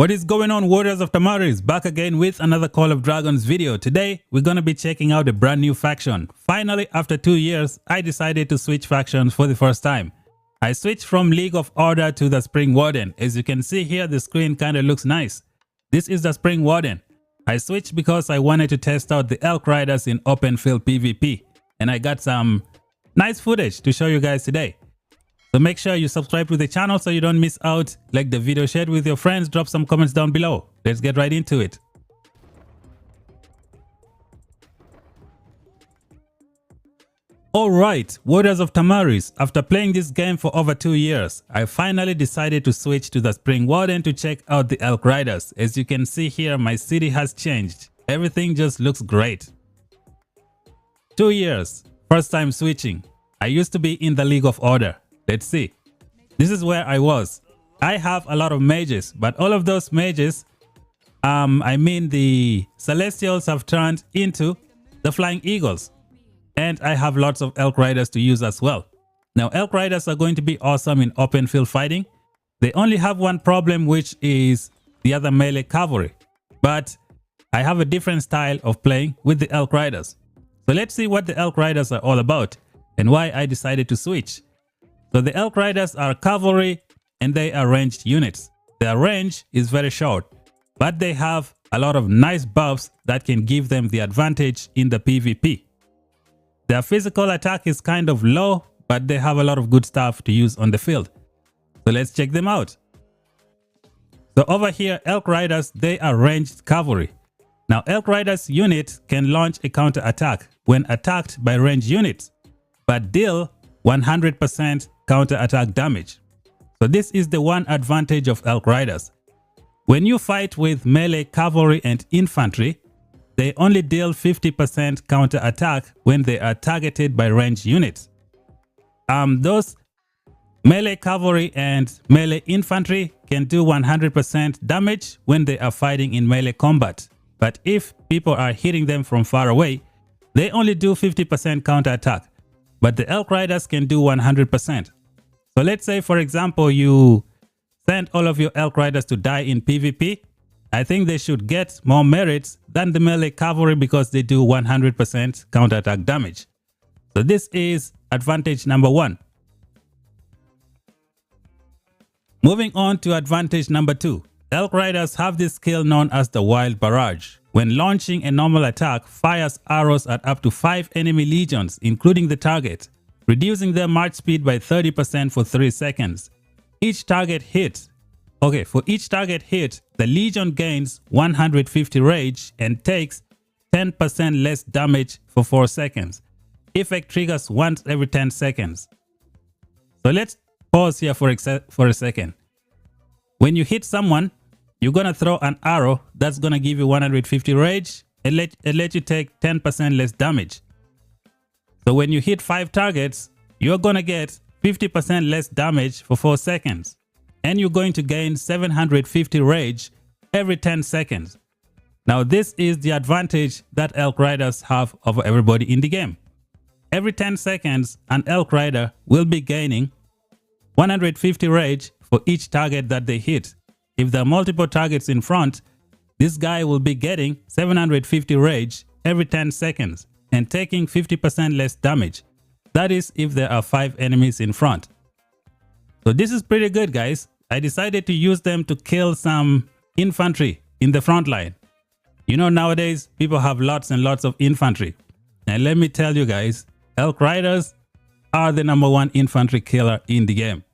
What is going on, Warriors of Tamaris? Back again with another Call of Dragons video. Today we're gonna be checking out a brand new faction. Finally, after 2 years, I decided to switch factions for the first time. I switched from League of Order to the Springwarden. As you can see here, the screen kinda looks nice. This is the Springwarden. I switched because I wanted to test out the ELK RIDERS in open field PvP, and I got some nice footage to show you guys today. So make sure you subscribe to the channel so you don't miss out. Like the video, share it with your friends, drop some comments down below. Let's get right into it. Alright, Warriors of Tamaris, after playing this game for over 2 years, I finally decided to switch to the Springwarden to check out the ELK RIDERS. As you can see here, my city has changed. Everything just looks great. 2 years, first time switching. I used to be in the League of Order. Let's see. This is where I was. I have a lot of mages, but all of those mages, I mean the Celestials, have turned into the Flying Eagles. And I have lots of ELK RIDERS to use as well. Now, ELK RIDERS are going to be awesome in open field fighting. They only have one problem, which is the other melee cavalry. But I have a different style of playing with the ELK RIDERS. So let's see what the ELK RIDERS are all about and why I decided to switch. So the ELK RIDERS are cavalry and they are ranged units. Their range is very short, but they have a lot of nice buffs that can give them the advantage in the PvP. Their physical attack is kind of low, but they have a lot of good stuff to use on the field. So let's check them out. So over here, ELK RIDERS, they are ranged cavalry. Now ELK RIDERS unit can launch a counter attack when attacked by ranged units, but deal 100% counter attack damage. So this is the one advantage of ELK RIDERS. When you fight with melee cavalry and infantry, they only deal 50% counter attack when they are targeted by ranged units. Those melee cavalry and melee infantry can do 100% damage when they are fighting in melee combat. But if people are hitting them from far away, they only do 50% counter attack. But the ELK RIDERS can do 100%. So let's say, for example, you send all of your ELK RIDERS to die in PvP. I think they should get more merits than the melee cavalry because they do 100% counterattack damage. So this is advantage number 1. Moving on to advantage number 2. ELK RIDERS have this skill known as the wild barrage. When launching a normal attack, fires arrows at up to 5 enemy legions, including the target, reducing their march speed by 30% for 3 seconds. Each target hit. For each target hit, the legion gains 150 rage and takes 10% less damage for 4 seconds. Effect triggers once every 10 seconds. So let's pause here for a second. When you hit someone, you're gonna throw an arrow that's gonna give you 150 rage and let you take 10% less damage. So when you hit 5 targets, you're gonna get 50% less damage for 4 seconds. And you're going to gain 750 rage every 10 seconds. Now this is the advantage that ELK RIDERS have over everybody in the game. Every 10 seconds, an ELK RIDER will be gaining 150 rage for each target that they hit. If there are multiple targets in front, this guy will be getting 750 rage every 10 seconds and taking 50% less damage. That is if there are 5 enemies in front. So this is pretty good, guys. I decided to use them to kill some infantry in the front line. You know, nowadays people have lots and lots of infantry. And let me tell you guys, ELK RIDERS are the #1 infantry killer in the game.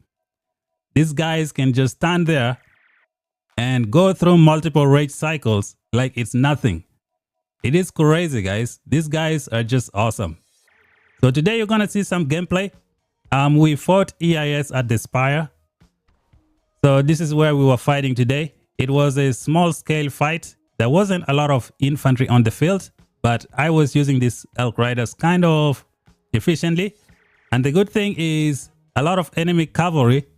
These guys can just stand there and go through multiple rage cycles like it's nothing. It is crazy, guys. These guys are just awesome. So today you're gonna see some gameplay. We fought EIS at the Spire. So this is where we were fighting today. It was a small scale fight. There wasn't a lot of infantry on the field, but I was using these ELK RIDERS kind of efficiently. And the good thing is a lot of enemy cavalry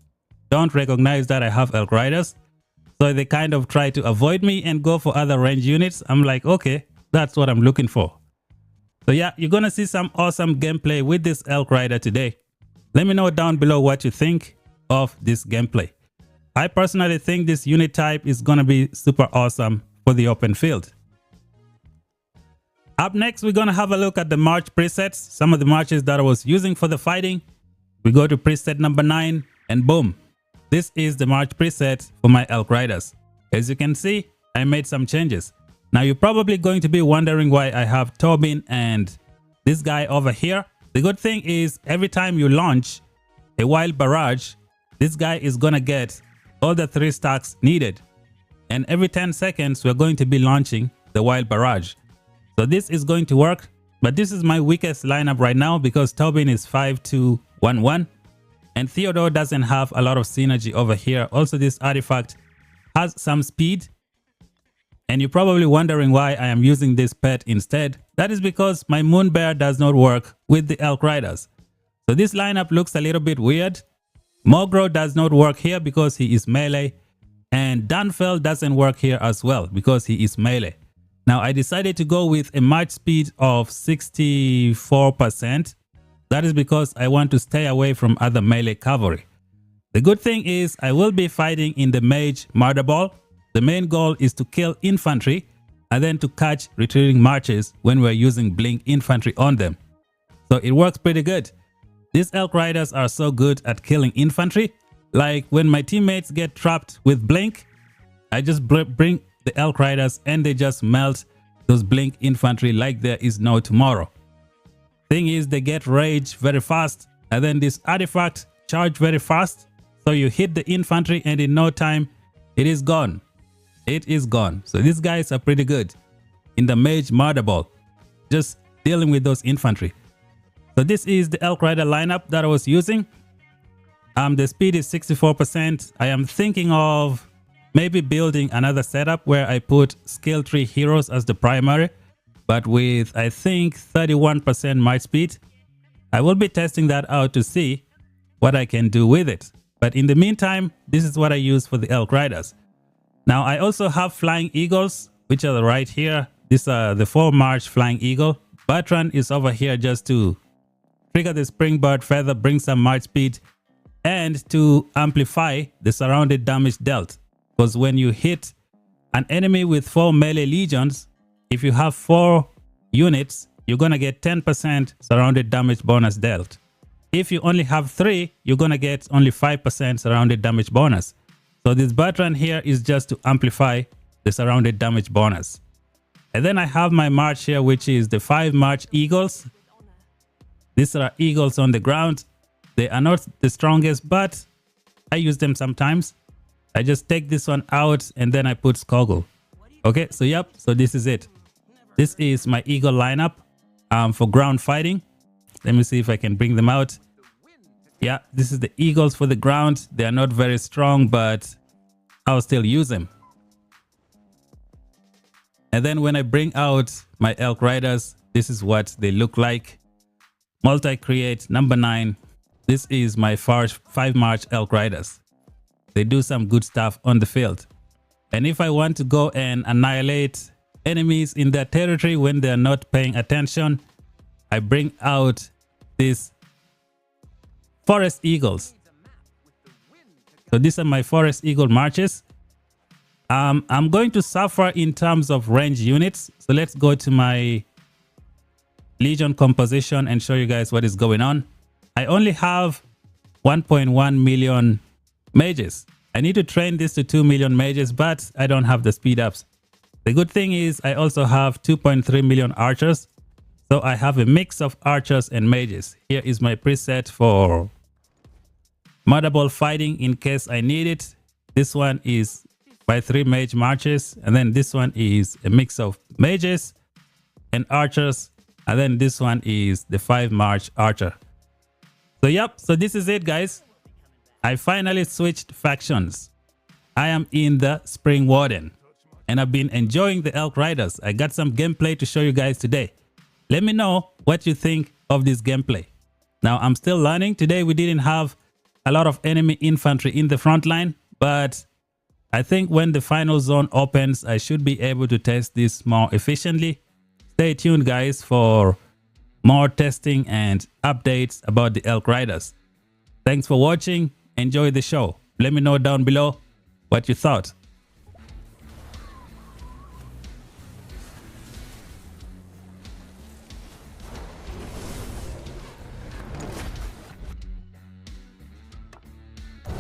don't recognize that I have ELK RIDERS. So they kind of try to avoid me and go for other range units. I'm like, okay, that's what I'm looking for. So yeah, you're gonna see some awesome gameplay with this ELK RIDER today. Let me know down below what you think of this gameplay. I personally think this unit type is going to be super awesome for the open field. Up next, we're going to have a look at the march presets, some of the marches that I was using for the fighting. We go to preset number 9 and boom. This is the march preset for my ELK Riders. As you can see, I made some changes. Now you're probably going to be wondering why I have Tobin and this guy over here. The good thing is every time you launch a wild barrage, this guy is going to get all the 3 stacks needed. And every 10 seconds, we're going to be launching the wild barrage. So this is going to work, but this is my weakest lineup right now because Tobin is 5-2-1-1 and Theodore doesn't have a lot of synergy over here. Also, this artifact has some speed. And you're probably wondering why I am using this pet instead. That is because my Moon Bear does not work with the ELK Riders. So this lineup looks a little bit weird. Mogro does not work here because he is melee. And Dunfell doesn't work here as well because he is melee. Now I decided to go with a march speed of 64%. That is because I want to stay away from other melee cavalry. The good thing is I will be fighting in the Mage Murder Ball. The main goal is to kill infantry and then to catch retreating marches when we're using blink infantry on them. So it works pretty good. These ELK Riders are so good at killing infantry. Like when my teammates get trapped with blink, I just bring the ELK Riders and they just melt those blink infantry like there is no tomorrow. Thing is, they get rage very fast and then this artifact charge very fast. So you hit the infantry and in no time it is gone. It is gone. So these guys are pretty good in the Mage Murder Ball, just dealing with those infantry. So this is the ELK Rider lineup that I was using. The speed is 64%. I am thinking of maybe building another setup where I put skill tree heroes as the primary, but with I think 31% march speed. I will be testing that out to see what I can do with it. But in the meantime, this is what I use for the ELK Riders. Now I also have Flying Eagles, which are right here. These are the 4 March Flying Eagle. Bertrand is over here just to trigger the Springbird Feather, bring some march speed, and to amplify the surrounded damage dealt. Because when you hit an enemy with 4 melee legions, if you have 4 units, you're gonna get 10% surrounded damage bonus dealt. If you only have 3, you're gonna get only 5% surrounded damage bonus. So this Bertrand here is just to amplify the surrounded damage bonus. And then I have my march here, which is the 5 March Eagles. These are eagles on the ground. They are not the strongest, but I use them sometimes. I just take this one out and then I put Skoggle. Okay, so yep, so this is it. This is my eagle lineup for ground fighting. Let me see if I can bring them out. Yeah, this is the eagles for the ground. They are not very strong, but I'll still use them. And then when I bring out my ELK Riders, this is what they look like. Multi-create number 9. This is my 5 March ELK Riders. They do some good stuff on the field. And if I want to go and annihilate enemies in their territory when they're not paying attention, I bring out these Forest Eagles. So these are my Forest Eagle marches. I'm going to suffer in terms of range units. So let's go to my Legion composition and show you guys what is going on. I only have 1.1 million mages. I need to train this to 2 million mages, but I don't have the speed ups. The good thing is I also have 2.3 million archers. So I have a mix of archers and mages. Here is my preset for Murder Ball fighting in case I need it. This one is by 3 mage marches, and then this one is a mix of mages and archers, and then this one is the 5 March archer. So yep, so this is it guys. I finally switched factions. I am in the Springwarden and I've been enjoying the ELK Riders. I got some gameplay to show you guys today. Let me know what you think of this gameplay. Now I'm still learning. Today we didn't have a lot of enemy infantry in the front line, but I think when the final zone opens, I should be able to test this more efficiently. Stay tuned guys for more testing and updates about the ELK Riders. Thanks for watching. Enjoy the show. Let me know down below what you thought.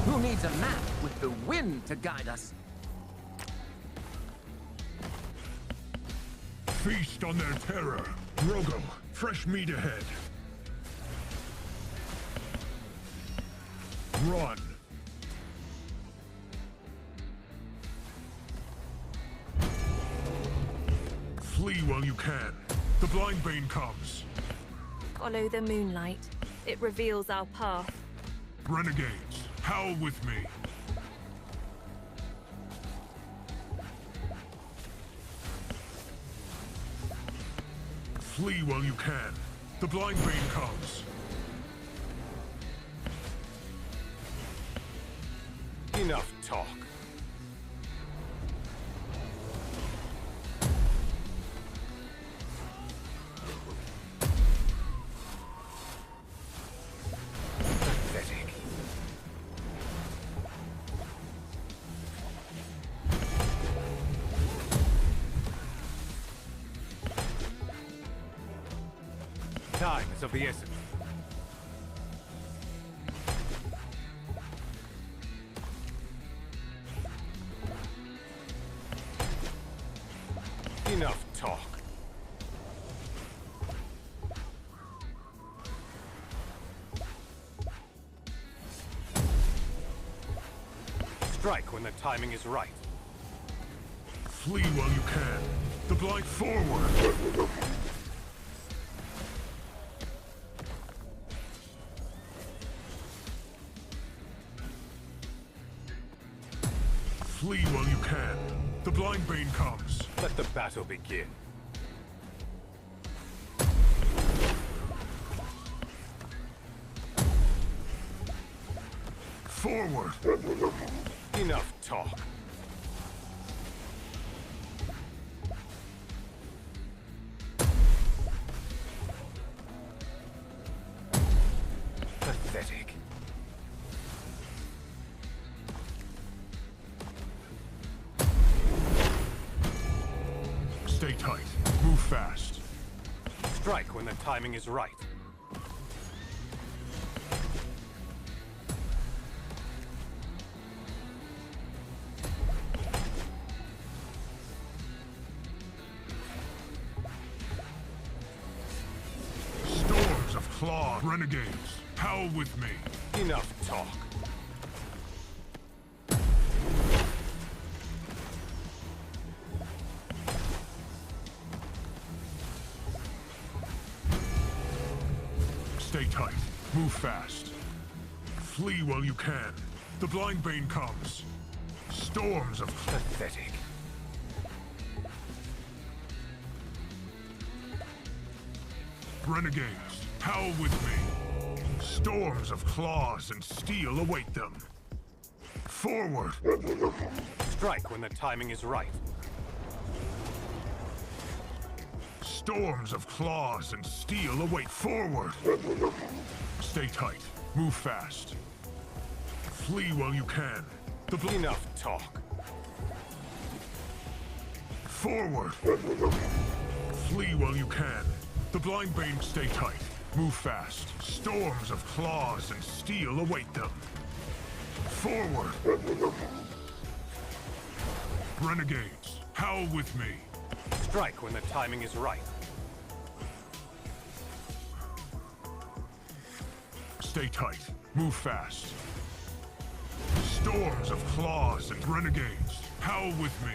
Who needs a map with the wind to guide us? Feast on their terror. Rogo, fresh meat ahead. Run. Flee while you can. The blind bane comes. Follow the moonlight. It reveals our path. Renegades, howl with me. Flee while you can. The blind bane comes. Enough talk. Pathetic. Time is of the essence. Enough talk. Strike when the timing is right. Flee while you can. The blind forward. Flee while you can. The blind bane comes. Let the battle begin. Forward. Enough talk. Pathetic. Stay tight. Move fast. Strike when the timing is right. Storms of claw. Renegades, howl with me. Enough talk. Stay tight. Move fast. Flee while you can. The blind bane comes. Storms of Pathetic. renegades, howl with me. Storms of claws and steel await them. Forward. Strike when the timing is right. Storms of claws and steel await. Forward. Stay tight. Move fast. Flee while you can. Enough talk. Forward. Flee while you can. The blind bane, stay tight. Move fast. Storms of claws and steel await them. Forward. Renegades, howl with me. Strike when the timing is right. Stay tight. Move fast. Storms of claws and renegades, howl with me.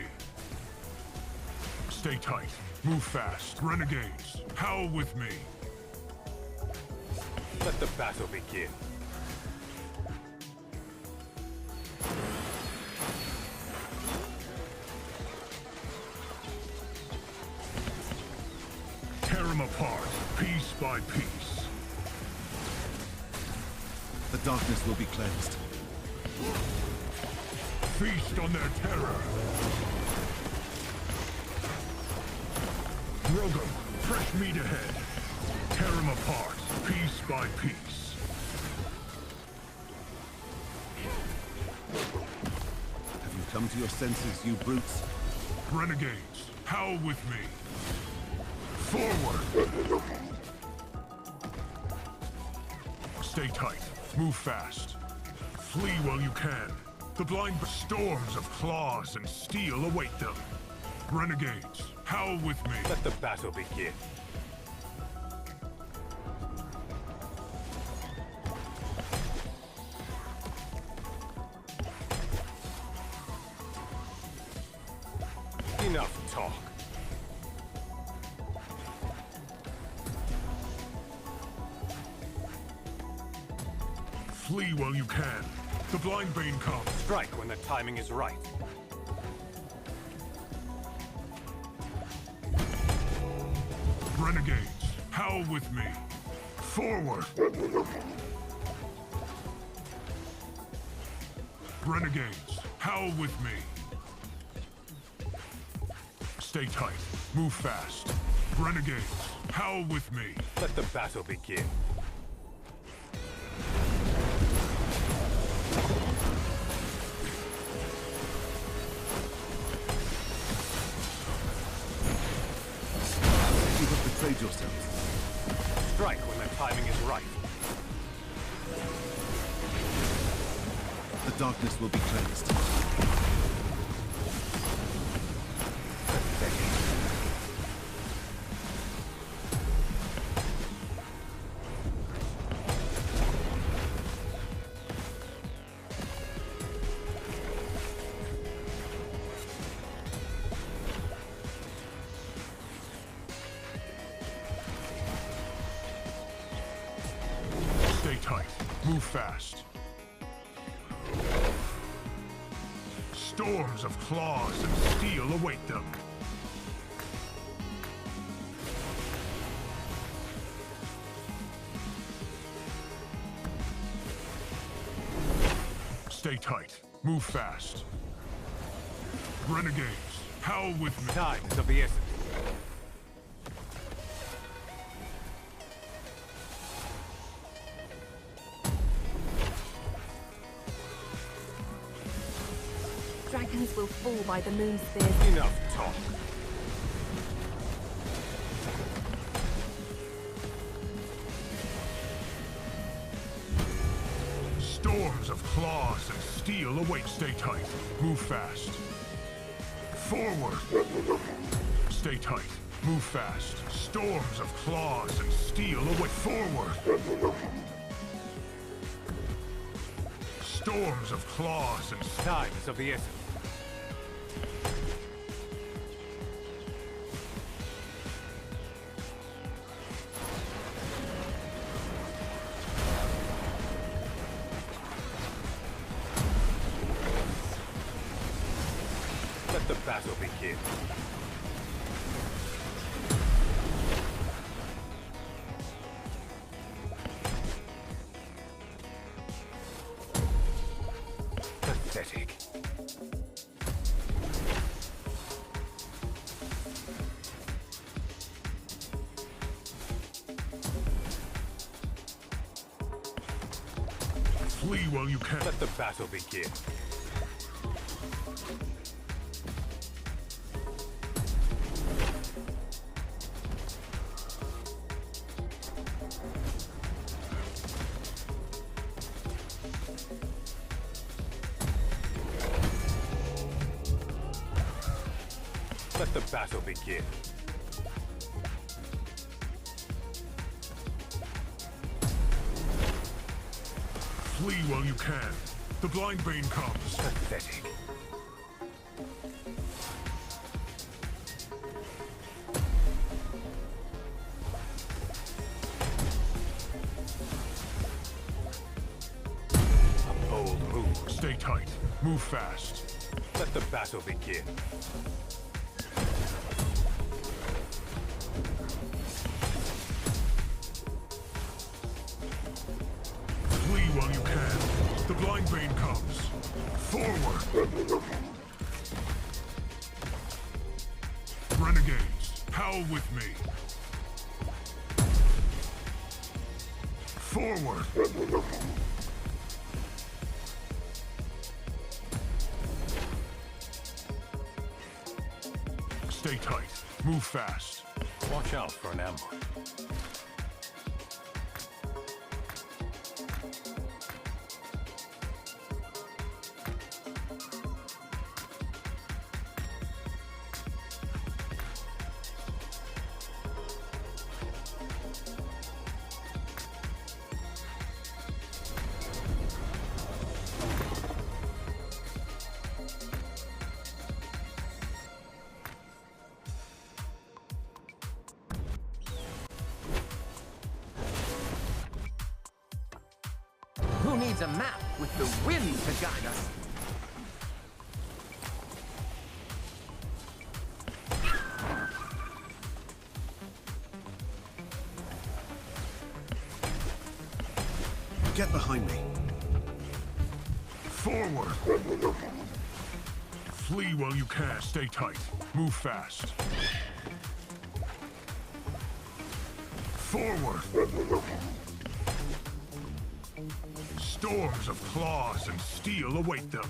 Stay tight. Move fast. Renegades, howl with me. Let the battle begin. Tear them apart, piece by piece. The darkness will be cleansed. Feast on their terror. Rogo, fresh meat ahead. Tear them apart, piece by piece. Have you to your senses, you brutes. Renegades, howl with me. Forward! Stay tight. Move fast. Flee while you can. The blind storms of claws and steel await them. Renegades, howl with me. Let the battle begin. Enough talk. Flee while you can. The blind bane comes. Strike when the timing is right. Renegades, howl with me. Forward! Renegades, howl with me. Stay tight. Move fast. Renegades, howl with me. Let the battle begin. You have betrayed yourselves. Strike when the timing is right. The darkness will be cleansed. Stay tight. Move fast. Storms of claws and steel await them. Stay tight. Move fast. Renegades, howl with me. Time is of the essence. Dragons will fall by the moon spears. Enough talk. Storms of claws and steel await. Stay tight. Move fast. Forward. Stay tight. Move fast. Storms of claws and steel await. Forward. Storms of claws and Time is of the essence. Let the battle begin. Pathetic. flee while you can. Let the battle begin. Let the battle begin. Flee while you can. The blind bane comes. Pathetic. A bold move. Stay tight. Move fast. Let the battle begin. Flee while you can. The blind bane comes. Forward. Renegades, howl with me. Forward. Stay tight. Move fast. Watch out for an ambush. Who needs a map with the wind to guide us? Get behind me. Forward! Flee while you can. Stay tight. Move fast. Forward! Storms of claws and steel await them.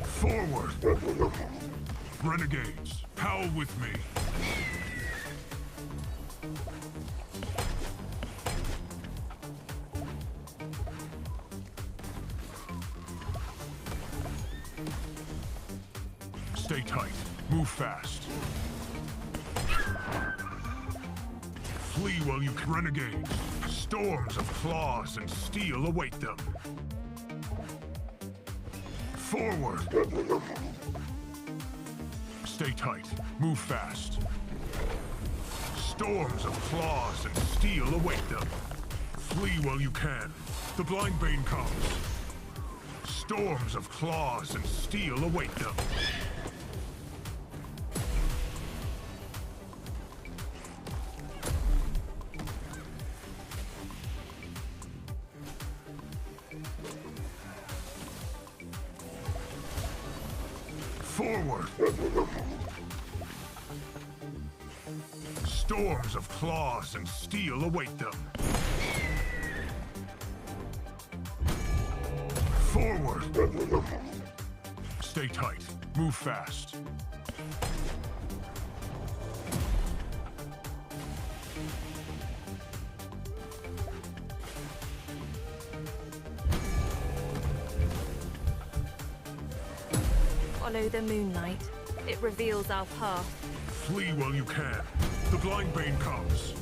Forward! Renegades, howl with me. Stay tight. Move fast. Flee while you can. Renegades. Storms of claws and steel await them. Forward. Stay tight. Move fast. Storms of claws and steel await them. Flee while you can. The blind bane comes. Storms of claws and steel await them. Forward! Storms of claws and steel await them. Forward! Stay tight. Move fast. Follow the moonlight. It reveals our path. Flee while you can. The blind bane comes.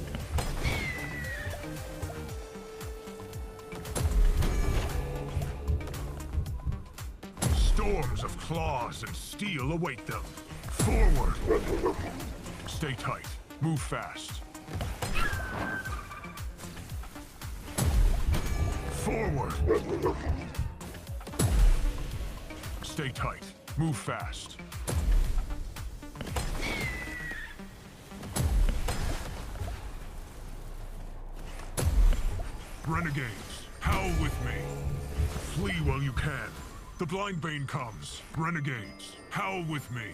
Storms of claws and steel await them. Forward! Stay tight. Move fast. Forward! Stay tight. Move fast. Renegades, howl with me. Flee while you can. The blind bane comes. Renegades, howl with me.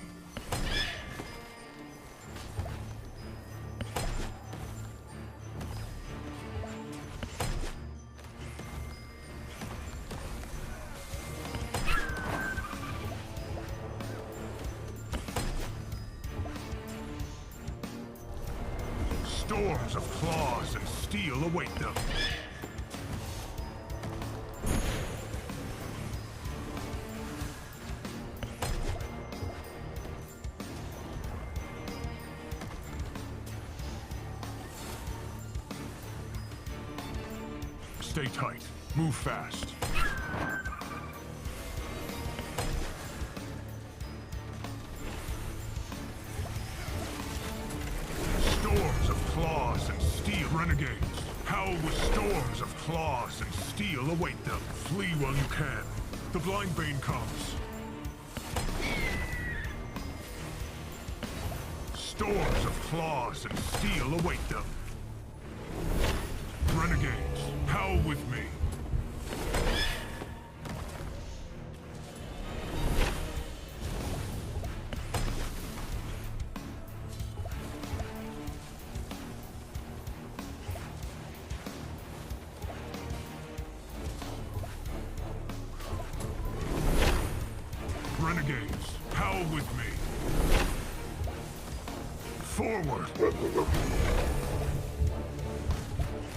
Storms of claws and steel await them. Stay tight. Move fast. Storms of claws and steel. Renegades, howl with storms of claws and steel await them. Flee while you can. The blind bane comes. Storms of claws and steel await them. Renegades, howl with me. Howl with me. Forward.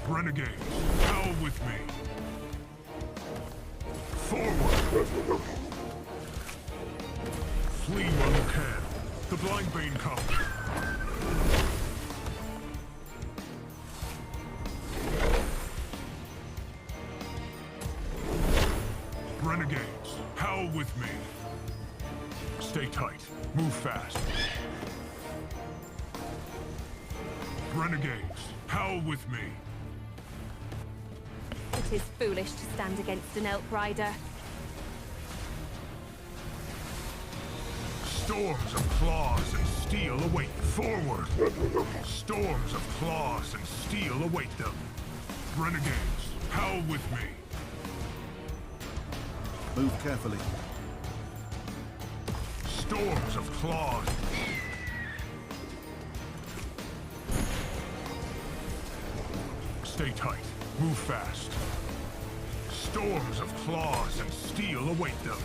Renegades, howl with me. Forward. Flee while you can. The blind bane comes. Renegades, howl with me. Stay tight. Move fast. Renegades, howl with me. It is foolish to stand against an elk rider. Storms of claws and steel await. Forward! Storms of claws and steel await them. Renegades, howl with me. Move carefully. Storms of claws. Stay tight. Move fast. Storms of claws and steel await them.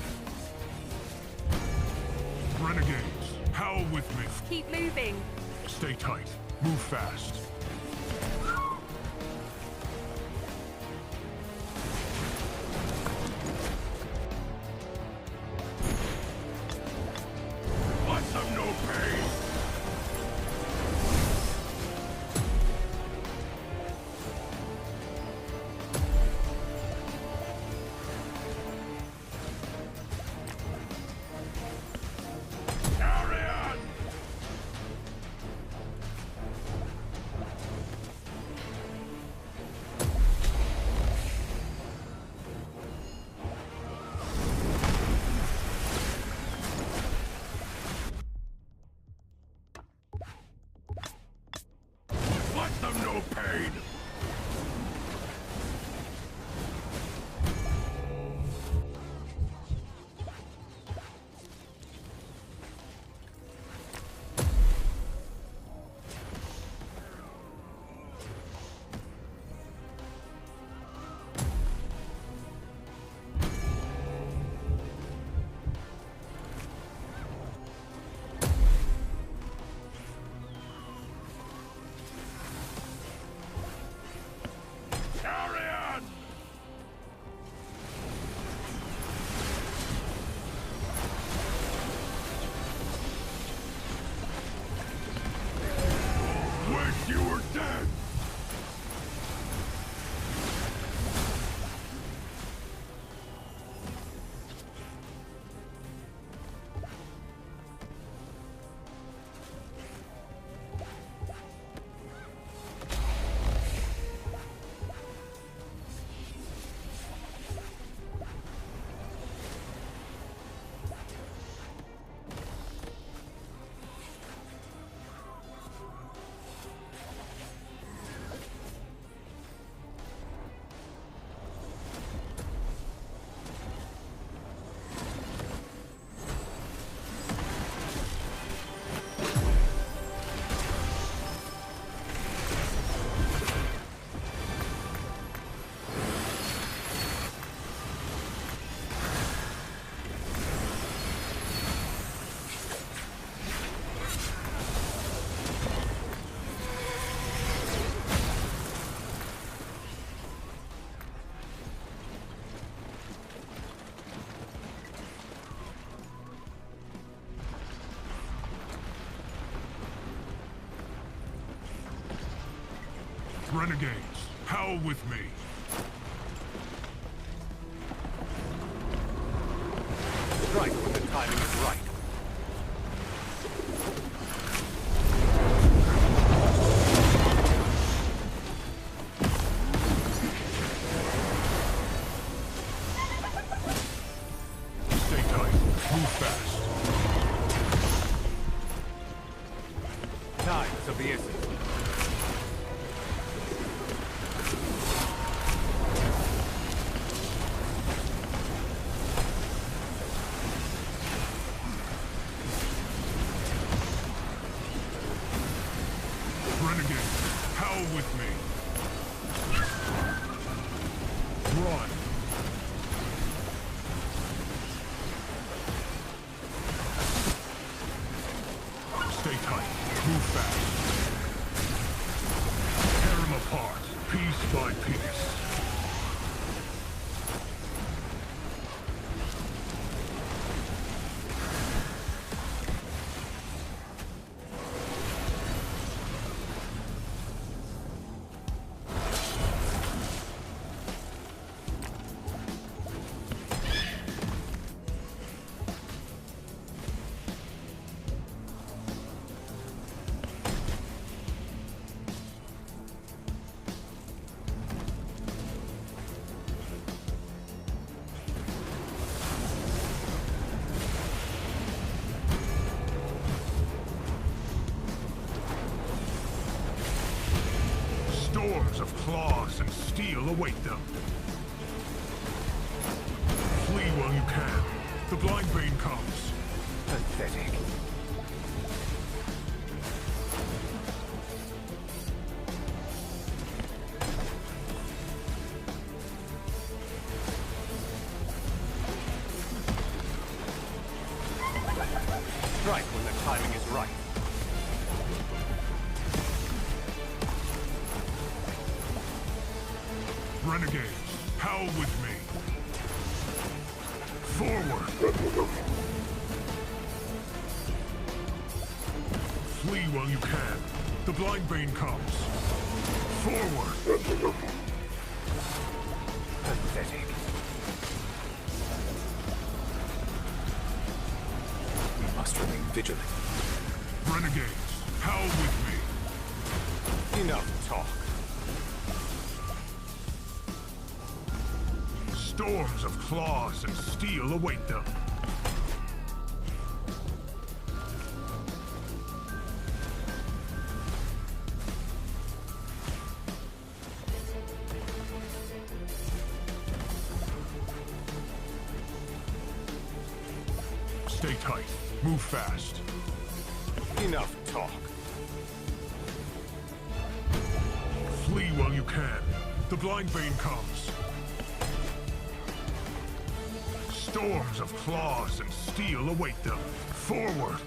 Renegades, howl with me. Keep moving. Stay tight. Move fast. Want some no pain? Carry on! Want some no pain? Carry on! Wish you were dead! Renegades, howl with me. Strike when the timing is right. Stay tight. Move fast. Time is of the essence. Piece by piece. Storms of claws and steel await them. Flee while you can. The blind bane comes. Pathetic. Strike when the timing is right. Renegades, howl with me. Forward. Flee while you can. The blind bane comes. Forward. Pathetic. We must remain vigilant. Renegades, howl with me. Enough talk. Storms of claws and steel await them. Stay tight. Move fast. Enough talk. Flee while you can. The blind bane comes. Storms of claws and steel await them. Forward!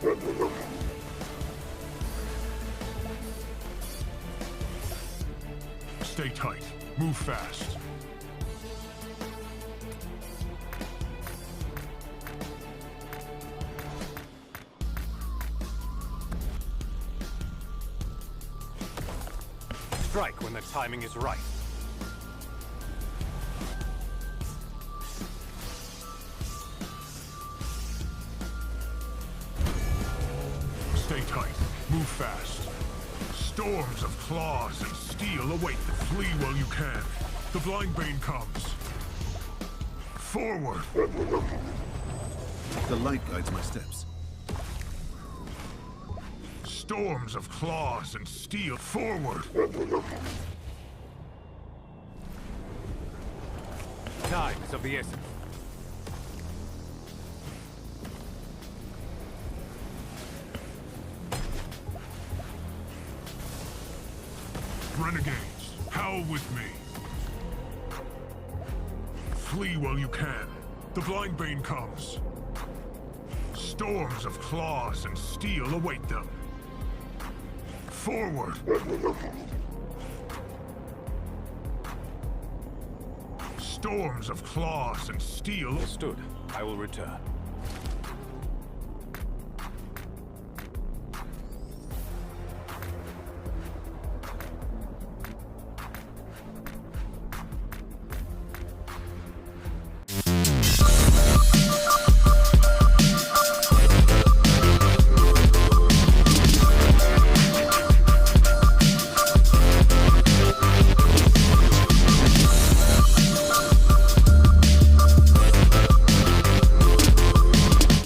Stay tight. Move fast. Strike when the timing is right. Stay tight. Move fast. Storms of claws and steel await them. Flee while you can. The blind bane comes. Forward! The light guides my steps. Storms of claws and steel. Forward! Time is of the essence. Renegades, howl with me. Flee while you can. The blind bane comes. Storms of claws and steel await them. Forward! Storms of claws and steel. Understood. I will return.